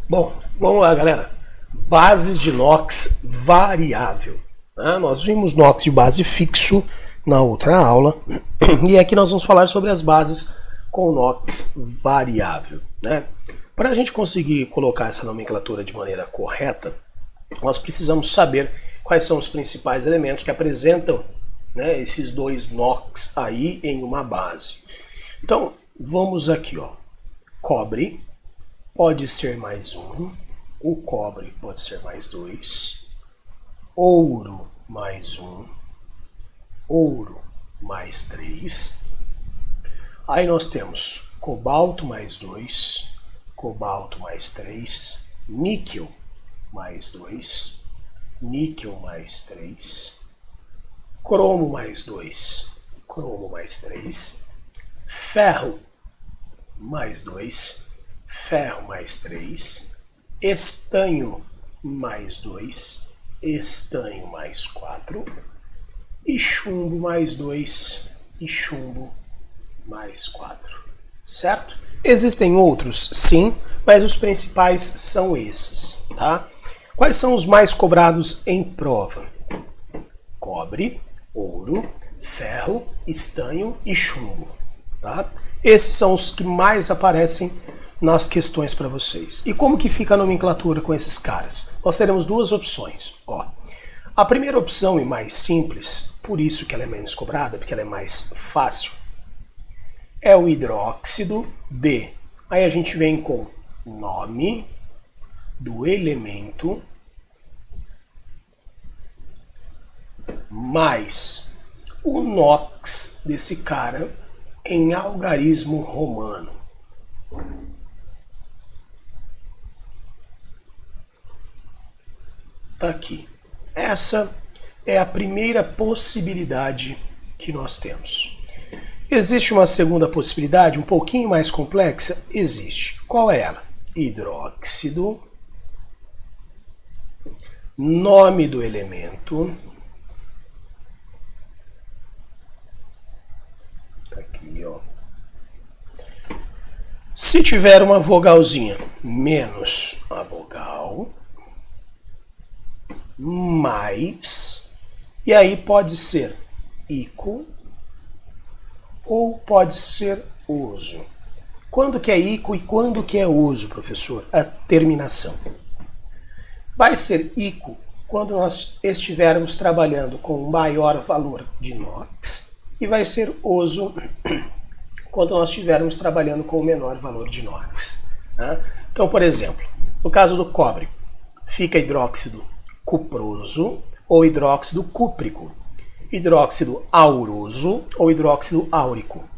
Bom, vamos lá, galera. Bases de NOx variável. Nós vimos NOx de base fixo na outra aula e aqui nós vamos falar sobre as bases com NOx variável. Para a gente conseguir colocar essa nomenclatura de maneira correta, nós precisamos saber quais são os principais elementos que apresentam esses dois NOx aí em uma base. Então, vamos aqui, ó. Cobre pode ser mais 1, o cobre pode ser mais 2, ouro mais 1, ouro mais 3. Aí nós temos cobalto mais 2, cobalto mais 3, níquel mais 2, níquel mais 3, cromo mais 2, cromo mais 3, ferro mais 2, ferro mais 3, estanho mais 2, estanho mais 4, e chumbo mais 2, e chumbo mais 4. Certo? Existem outros? Sim, mas os principais são esses. Tá? Quais são os mais cobrados em prova? Cobre, ouro, ferro, estanho e chumbo. Tá? Esses são os que mais aparecem nas questões para vocês. E como que fica a nomenclatura com esses caras? Nós teremos duas opções. Ó, a primeira opção e mais simples, por isso que ela é menos cobrada, porque ela é mais fácil, é o hidróxido de. Aí a gente vem com nome do elemento mais o NOx desse cara em algarismo romano. Tá aqui. Essa é a primeira possibilidade que nós temos. Existe uma segunda possibilidade, um pouquinho mais complexa? Existe. Qual é ela? Hidróxido, nome do elemento, tá aqui, ó. Se tiver uma vogalzinha menos a vogal, mais, e aí pode ser ico ou pode ser oso. Quando que é ico e quando que é oso, professor? A terminação. Vai ser ico quando nós estivermos trabalhando com um maior valor de NOx e vai ser oso quando nós estivermos trabalhando com o menor valor de NOx. Então, por exemplo, no caso do cobre, fica hidróxido cuproso ou hidróxido cúprico, hidróxido auroso ou hidróxido áurico,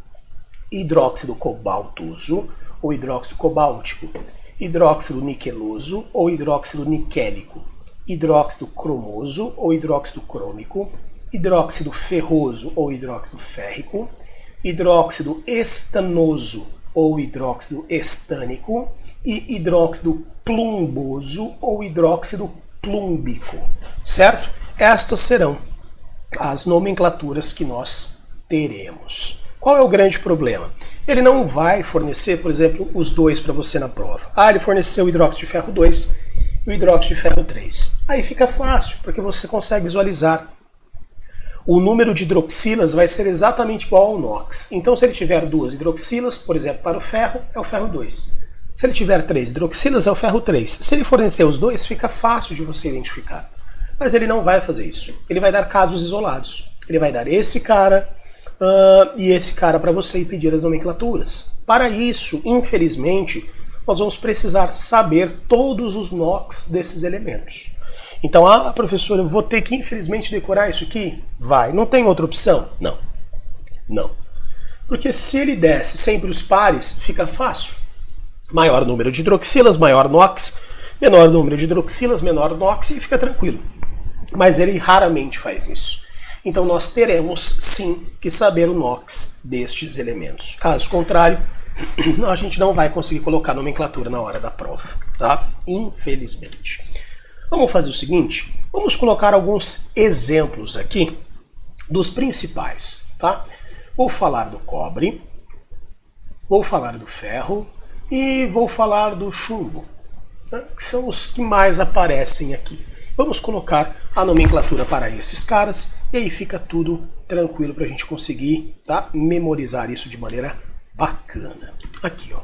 hidróxido cobaltoso ou hidróxido cobáltico, hidróxido niqueloso ou hidróxido niquélico, hidróxido cromoso ou hidróxido crômico, hidróxido ferroso ou hidróxido férrico, hidróxido estanoso ou hidróxido estânico e hidróxido plumboso ou hidróxido plúmbico, certo? Estas serão as nomenclaturas que nós teremos. Qual é o grande problema? Ele não vai fornecer, por exemplo, os dois para você na prova. Ele forneceu o hidróxido de ferro 2 e o hidróxido de ferro 3. Aí fica fácil, porque você consegue visualizar. O número de hidroxilas vai ser exatamente igual ao NOx. Então, se ele tiver 2 hidroxilas, por exemplo, para o ferro, é o ferro 2. Se ele tiver 3 hidroxilas, é o ferro 3. Se ele fornecer os dois, fica fácil de você identificar. Mas ele não vai fazer isso. Ele vai dar casos isolados. Ele vai dar esse cara e esse cara para você e pedir as nomenclaturas. Para isso, infelizmente, nós vamos precisar saber todos os NOx desses elementos. Então, professor, eu vou ter que, infelizmente, decorar isso aqui? Vai. Não tem outra opção? Não. Não. Porque se ele desse sempre os pares, fica fácil. Maior número de hidroxilas, maior NOx, menor número de hidroxilas, menor NOx e fica tranquilo. Mas ele raramente faz isso. Então nós teremos sim que saber o NOx destes elementos. Caso contrário, a gente não vai conseguir colocar nomenclatura na hora da prova, tá? Infelizmente. Vamos fazer o seguinte, vamos colocar alguns exemplos aqui dos principais, tá? Vou falar do cobre, vou falar do ferro e vou falar do chumbo. né, que são os que mais aparecem aqui. Vamos colocar a nomenclatura para esses caras e aí fica tudo tranquilo para a gente conseguir, tá, memorizar isso de maneira bacana. Aqui, ó.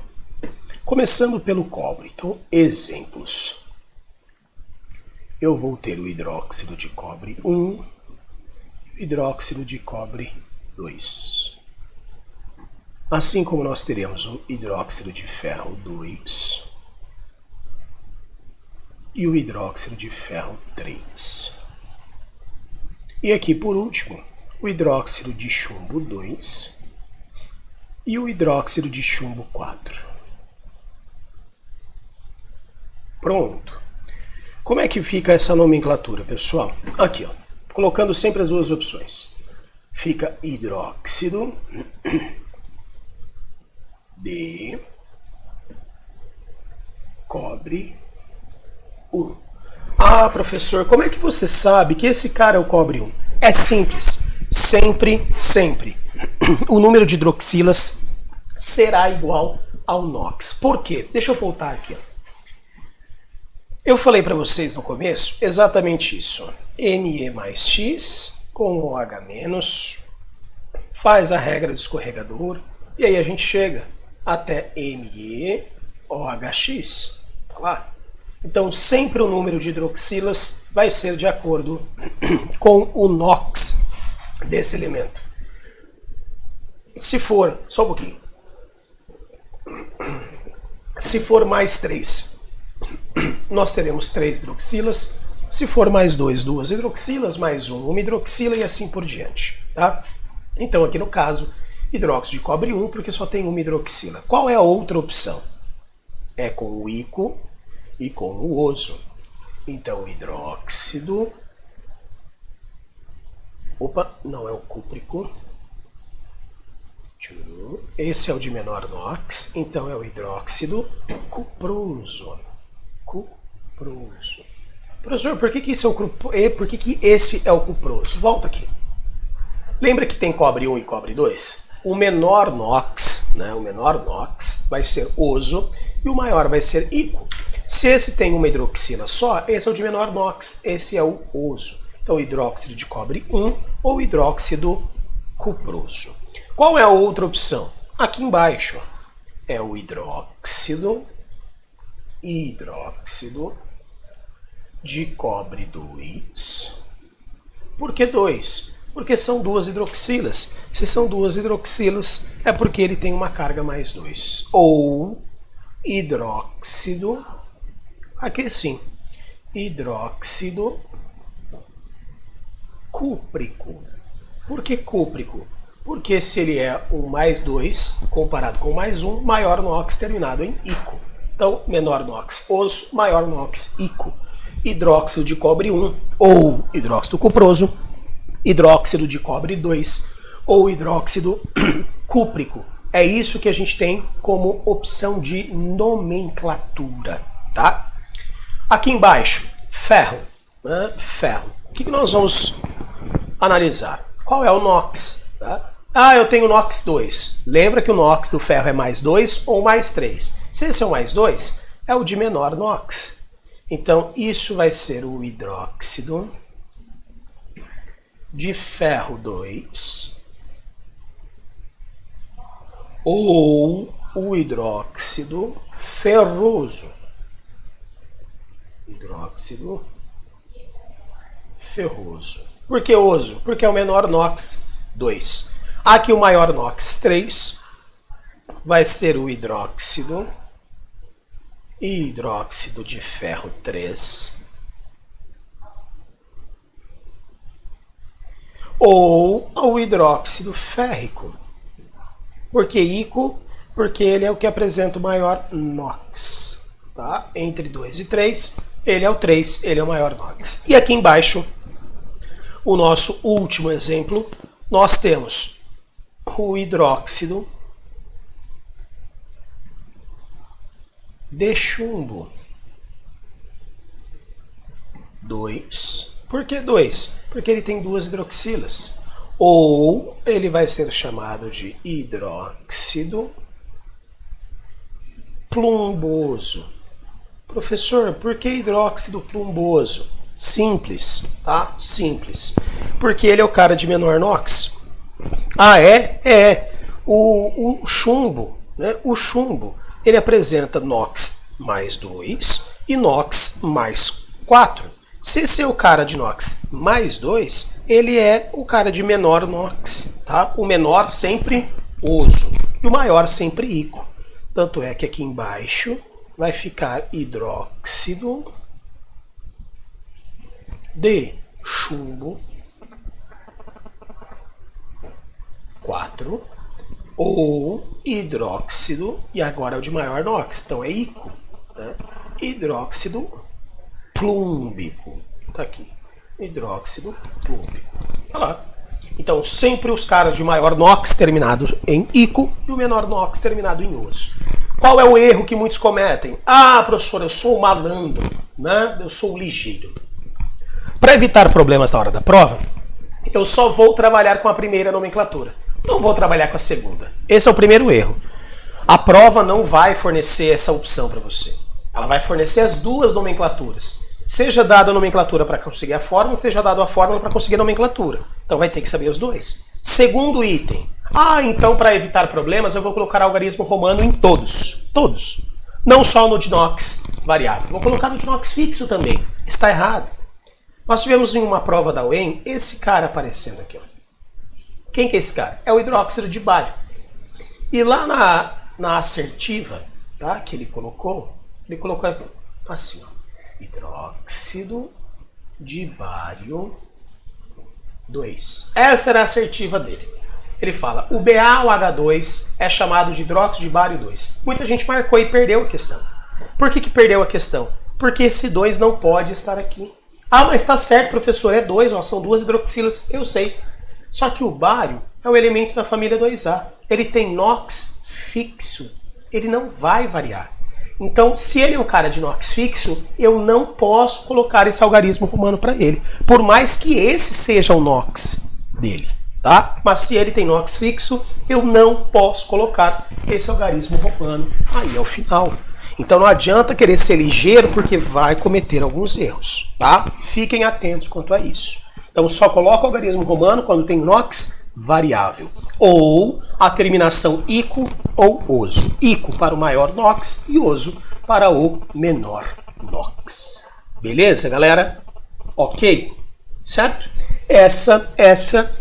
Começando pelo cobre. Então, exemplos. Eu vou ter o hidróxido de cobre 1, hidróxido de cobre 2. Assim como nós teremos o hidróxido de ferro 2 e o hidróxido de ferro 3. E aqui, por último, o hidróxido de chumbo 2 e o hidróxido de chumbo 4. Pronto. Como é que fica essa nomenclatura, pessoal? Aqui, ó, colocando sempre as duas opções. Fica hidróxido de cobre 1. Ah, professor, como é que você sabe que esse cara é o cobre 1? É simples. Sempre, o número de hidroxilas será igual ao NOx. Por quê? Deixa eu voltar aqui, ó. Eu falei para vocês no começo exatamente isso. Ne mais X com OH menos, faz a regra do escorregador, e aí a gente chega até NeOHX. Tá lá? Então sempre o número de hidroxilas vai ser de acordo com o NOx desse elemento. Se for, só um pouquinho, se for mais 3, nós teremos 3 hidroxilas. Se for mais 2, 2 hidroxilas, mais 1, 1 hidroxila e assim por diante. Tá? Então aqui no caso, hidróxido de cobre 1, porque só tem uma hidroxila. Qual é a outra opção? É com o íco e com o oso. Então hidróxido... Opa, não é o cúprico. Esse é o de menor NOx, então é o hidróxido cuproso. Cuproso. Professor, por que esse é o por que esse é o cuproso? Volta aqui. Lembra que tem cobre 1 e cobre 2? O menor NOx, né, o menor NOx vai ser oso e o maior vai ser íco. Se esse tem uma hidroxila só, esse é o de menor NOx, esse é o oso. Então hidróxido de cobre 1 ou hidróxido cuproso. Qual é a outra opção? Aqui embaixo é o hidróxido de cobre 2. Por que 2? Porque são 2 hidroxilas. Se são 2 hidroxilas, é porque ele tem uma carga mais 2. Ou hidróxido, aqui sim, hidróxido cúprico. Por que cúprico? Porque se ele é um mais 2 comparado com mais 1, maior NOx terminado em ico. Então, menor NOx oso, maior NOx íco. Hidróxido de cobre 1 ou hidróxido cuproso, hidróxido de cobre 2 ou hidróxido cúprico. É isso que a gente tem como opção de nomenclatura, tá? Aqui embaixo, ferro. Né? Ferro. O que nós vamos analisar? Qual é o NOx? Tá? Ah, eu tenho NOx 2. Lembra que o NOx do ferro é mais 2 ou mais 3. Se esse é o mais 2, é o de menor NOx. Então, isso vai ser o hidróxido de ferro 2 ou o hidróxido ferroso. Hidróxido ferroso. Por que oso? Porque é o menor NOx 2. Aqui o maior NOx 3 vai ser o hidróxido de ferro 3 ou o hidróxido férrico. Por que íco? Porque ele é o que apresenta o maior NOx. Tá? Entre 2 e 3, ele é o 3, ele é o maior NOx. E aqui embaixo, o nosso último exemplo, nós temos o hidróxido de chumbo 2. Por que 2? Porque ele tem 2 hidroxilas. Ou ele vai ser chamado de hidróxido plumboso. Professor, por que hidróxido plumboso? Simples, tá? Simples. Porque ele é o cara de menor NOx. Ah, é? É. O chumbo, né? O chumbo, ele apresenta NOx mais 2 e NOx mais 4. Se esse é o cara de NOx mais 2, ele é o cara de menor NOx, tá? O menor sempre oso e o maior sempre ico. Tanto é que aqui embaixo vai ficar hidróxido de chumbo 4 ou hidróxido, e agora é o de maior NOx, então é ico, né? Hidróxido plúmbico, tá aqui, hidróxido plúmbico, tá lá. Então sempre os caras de maior NOx terminado em ico e o menor NOx terminado em oso. Qual é o erro que muitos cometem? Ah, professor, eu sou malandro, né? Eu sou ligeiro. Para evitar problemas na hora da prova, eu só vou trabalhar com a primeira nomenclatura. Não vou trabalhar com a segunda. Esse é o primeiro erro. A prova não vai fornecer essa opção para você. Ela vai fornecer as duas nomenclaturas. Seja dada a nomenclatura para conseguir a fórmula, seja dada a fórmula para conseguir a nomenclatura. Então vai ter que saber os dois. Segundo item. Ah, então para evitar problemas eu vou colocar algarismo romano em todos. Todos. Não só no de NOx variável. Vou colocar no de NOx fixo também. Está errado. Nós tivemos em uma prova da UEM esse cara aparecendo aqui, ó. Quem que é esse cara? É o hidróxido de bário. E lá na assertiva, tá, que ele colocou assim, ó, hidróxido de bário 2. Essa era a assertiva dele. Ele fala, o BaOH2 é chamado de hidróxido de bário 2. Muita gente marcou e perdeu a questão. Por que perdeu a questão? Porque esse 2 não pode estar aqui. Ah, mas tá certo, professor, é 2, ó, são duas hidroxilas, eu sei. Só que o bário é o elemento da família 2A. Ele tem NOx fixo, ele não vai variar. Então, se ele é um cara de NOx fixo, eu não posso colocar esse algarismo romano para ele. Por mais que esse seja o NOx dele, tá? Mas se ele tem NOx fixo, eu não posso colocar esse algarismo romano aí ao final. Então não adianta querer ser ligeiro porque vai cometer alguns erros, tá? Fiquem atentos quanto a isso. Então só coloca o algarismo romano quando tem NOx variável. Ou a terminação ico ou oso. Ico para o maior NOx e oso para o menor NOx. Beleza, galera? Ok? Certo? Essa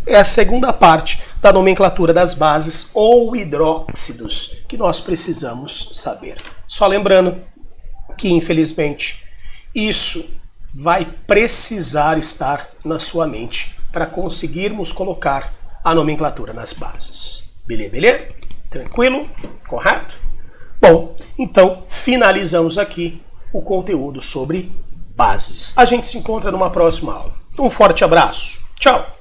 é a segunda parte da nomenclatura das bases ou hidróxidos que nós precisamos saber. Só lembrando que, infelizmente, isso vai precisar estar na sua mente para conseguirmos colocar a nomenclatura nas bases. Beleza? Tranquilo? Correto? Bom, então finalizamos aqui o conteúdo sobre bases. A gente se encontra numa próxima aula. Um forte abraço. Tchau!